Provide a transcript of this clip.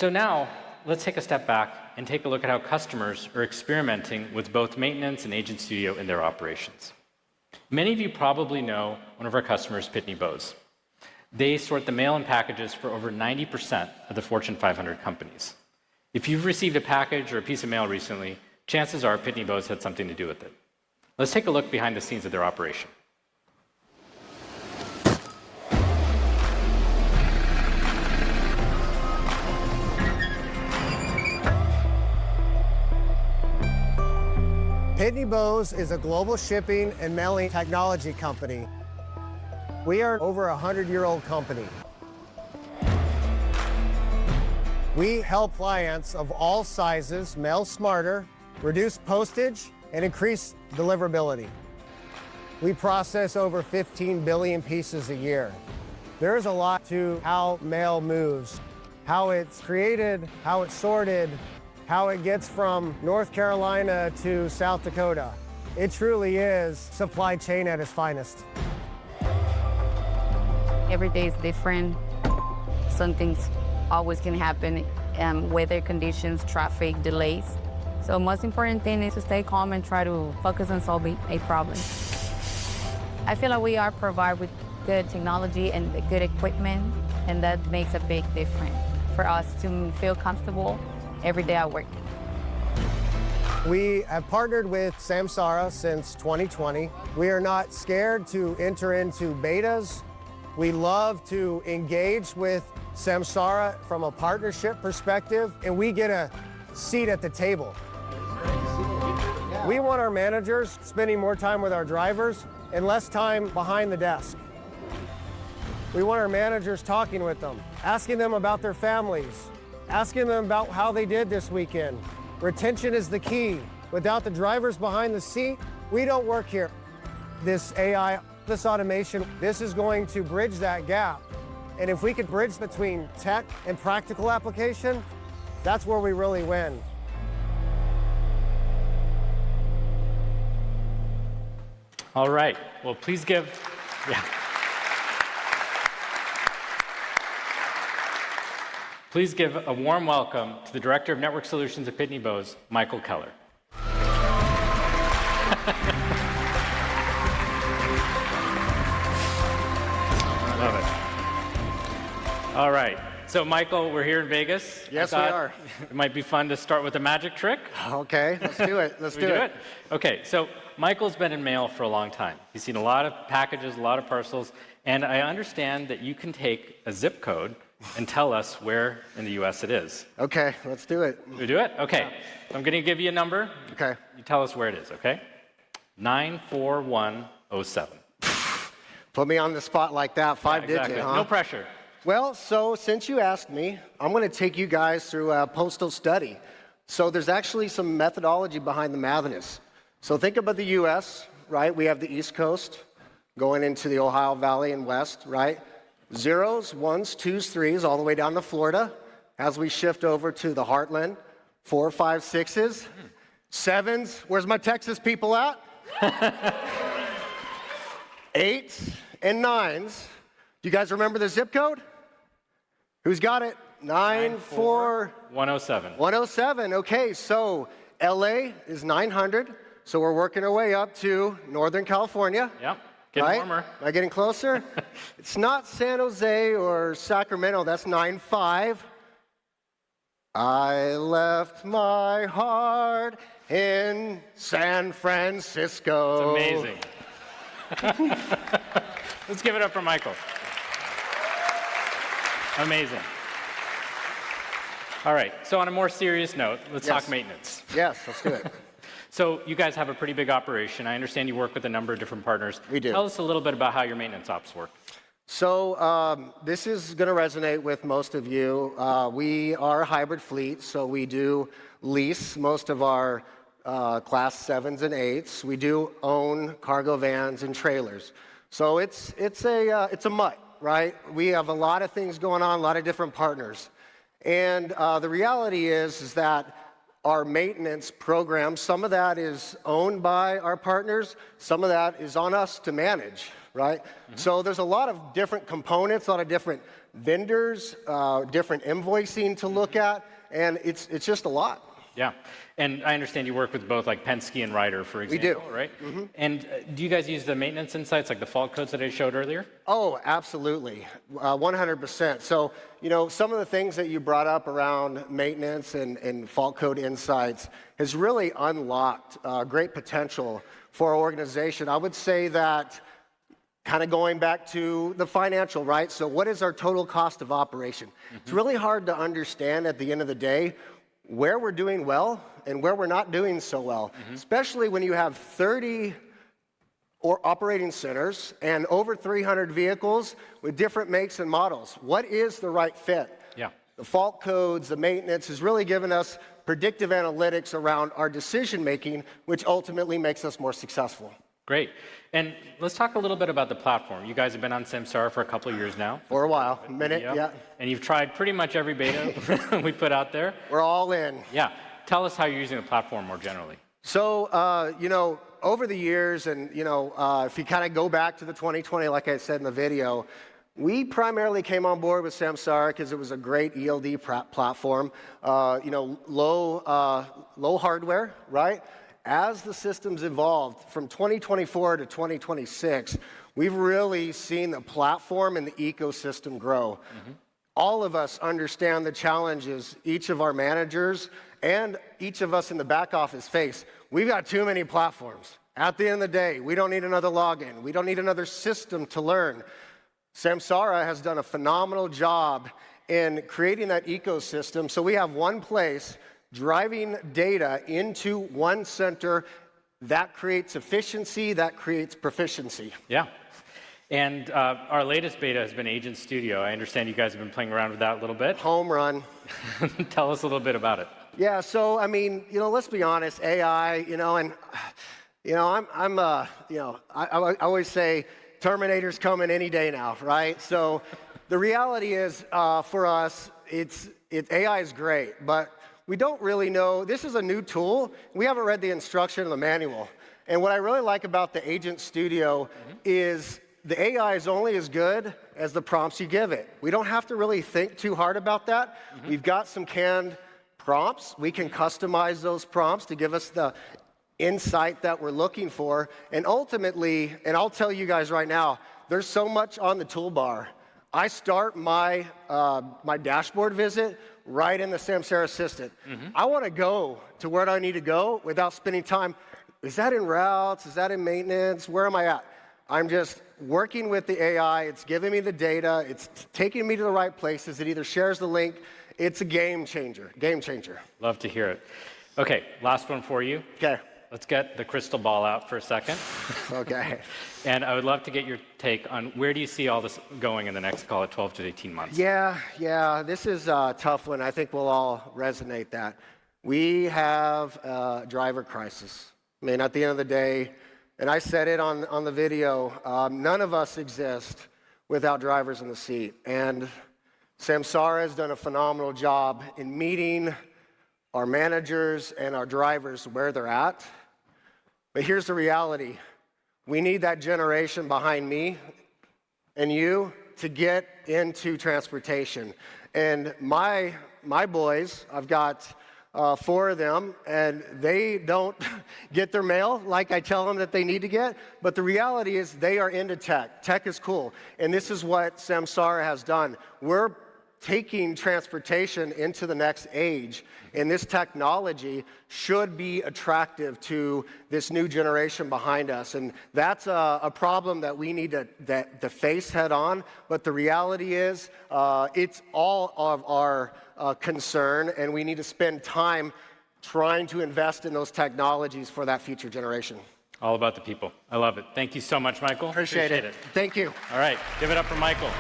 So now, let's take a step back and take a look at how customers are experimenting with both maintenance and Agent Studio in their operations. Many of you probably know one of our customers, Pitney. They sort the mail and packages for over 90% of the Fortune 500 companies. If you've received a package or a piece of mail recently, chances are Pitney had something to do with it. Let's take a look behind the scenes of their operation. Pitney Bowes is a global shipping and mailing technology company. We are over a 100-year-old company. We help clients of all sizes mail smarter, reduce postage, and increase deliverability. We process over 15 billion pieces a year. There's a lot to how mail moves, how it's created, how it's sorted, how it gets from North Carolina to South Dakota. It truly is supply chain at its finest. Every day is different. Something's always can happen, weather conditions, traffic, delays. So most important thing is to stay calm and try to focus on solving a problem. I feel like we are provided with good technology and good equipment, and that makes a big difference for us to feel comfortable every day at work. We have partnered with Samsara since 2020. We are not scared to enter into betas. We love to engage with Samsara from a partnership perspective, and we get a seat at the table. We want our managers spending more time with our drivers and less time behind the desk. We want our managers talking with them, asking them about their families, asking them about how they did this weekend. Retention is the key. Without the drivers behind the seat, we don't work here. This AI, this automation, this is going to bridge that gap. And if we could bridge between tech and practical application, that's where we really win. All right. Well, please give... Please give a warm welcome to the Director of Network Solutions at Pitney Bowes, Michael Keller. I love it. All right. So, Michael, we're here in Vegas. Yes, we are. It might be fun to start with a magic trick. Okay, let's do it. Let's do it. Okay, so Michael's been in mail for a long time. He's seen a lot of packages, a lot of parcels, and I understand that you can take a zip code and tell us where in the U.S. it is. Okay, let's do it. We do it? Okay. So I'm going to give you a number. Okay. You tell us where it is, okay? 94107. Put me on the spot like that, five digit, huh? No pressure. Well, so since you asked me, I'm going to take you guys through a postal study. So there's actually some methodology behind the madness. So think about the U.S., right? We have the East Coast going into the Ohio Valley and west, right? Zeros, ones, twos, threes, all the way down to Florida. As we shift over to the heartland, 4, 5, 6s, 7s. Where's my Texas people at? 8s and 9s. Do you guys remember the zip code? Who's got it? 94107. 107. Okay, so LA is 900. So we're working our way up to Northern California. Yep. Getting warmer. Am I getting closer? It's not San Jose or Sacramento. That's 9-5. I left my heart in San Francisco. It's amazing. Let's give it up for Michael. Amazing. All right, so on a more serious note, let's talk maintenance. Yes, let's do it. So you guys have a pretty big operation. I understand you work with a number of different partners. We do. Tell us a little bit about how your maintenance ops work. So this is going to resonate with most of you. We are a hybrid fleet, so we do lease most of our Class 7s and 8s. We do own cargo vans and trailers. So it's a mutt, right? We have a lot of things going on, a lot of different partners. And the reality is that our maintenance program. Some of that is owned by our partners. Some of that is on us to manage, right? So there's a lot of different components, a lot of different vendors, different invoicing to look at, and it's just a lot. Yeah, and I understand you work with both like Penske and Ryder, for example, right? And do you guys use the maintenance insights, like the fault codes that I showed earlier? Oh, absolutely, 100%. So, you know, some of the things that you brought up around maintenance and fault code insights has really unlocked great potential for our organization. I would say that kind of going back to the financial, right? So what is our total cost of operation? It's really hard to understand at the end of the day where we're doing well and where we're not doing so well, especially when you have 30 or operating centers and over 300 vehicles with different makes and models. What is the right fit? Yeah. The fault codes, the maintenance has really given us predictive analytics around our decision making, which ultimately makes us more successful. Great. And let's talk a little bit about the platform. You guys have been on Samsara for a couple of years now. For a while, a minute, yeah. And you've tried pretty much every beta we put out there. We're all in. Yeah. Tell us how you're using the platform more generally. So, you know, over the years, and, you know, if you kind of go back to the 2020, like I said in the video, we primarily came on board with Samsara because it was a great ELD platform. You know, low hardware, right? As the systems evolved from 2024 to 2026, we've really seen the platform and the ecosystem grow. All of us understand the challenges each of our managers and each of us in the back office face. We've got too many platforms. At the end of the day, we don't need another login. We don't need another system to learn. Samsara has done a phenomenal job in creating that ecosystem, so we have one place driving data into one center. That creates efficiency, that creates proficiency. Yeah. And our latest beta has been Agent Studio. I understand you guys have been playing around with that a little bit. Home run. Tell us a little bit about it. Yeah, so I mean, you know, let's be honest, AI, you know, and you know, I always say Terminator's coming any day now, right? So the reality is, for us, AI is great, but we don't really know. This is a new tool. We haven't read the instruction or the manual. And what I really like about the Agent Studio is the AI is only as good as the prompts you give it. We don't have to really think too hard about that. We've got some canned prompts. We can customize those prompts to give us the insight that we're looking for. And ultimately, and I'll tell you guys right now, there's so much on the toolbar. I start my dashboard visit right in the Samsara Assistant. I want to go to where I need to go without spending time. Is that in routes? Is that in maintenance? Where am I at? I'm just working with the AI. It's giving me the data. It's taking me to the right places. It either shares the link. It's a game changer. Game changer. Love to hear it. Okay, last one for you. Okay. Let's get the crystal ball out for a second. Okay. And I would love to get your take on where do you see all this going in the next, call it 12 to 18 months? Yeah, this is a tough one. I think we'll all resonate that. We have a driver crisis. I mean, at the end of the day, and I said it on the video, none of us exist without drivers in the seat. And Samsara has done a phenomenal job in meeting our managers and our drivers where they're at. But here's the reality. We need that generation behind me and you to get into transportation. And my boys, I've got 4 of them, and they don't get their mail like I tell them that they need to get. But the reality is they are into tech. Tech is cool. And this is what Samsara has done. We're taking transportation into the next age, and this technology should be attractive to this new generation behind us. And that's a problem that we need to face head on. But the reality is, it's all of our concern, and we need to spend time trying to invest in those technologies for that future generation. All about the people. I love it. Thank you so much, Michael. Appreciate it. Thank you. All right, give it up for Michael.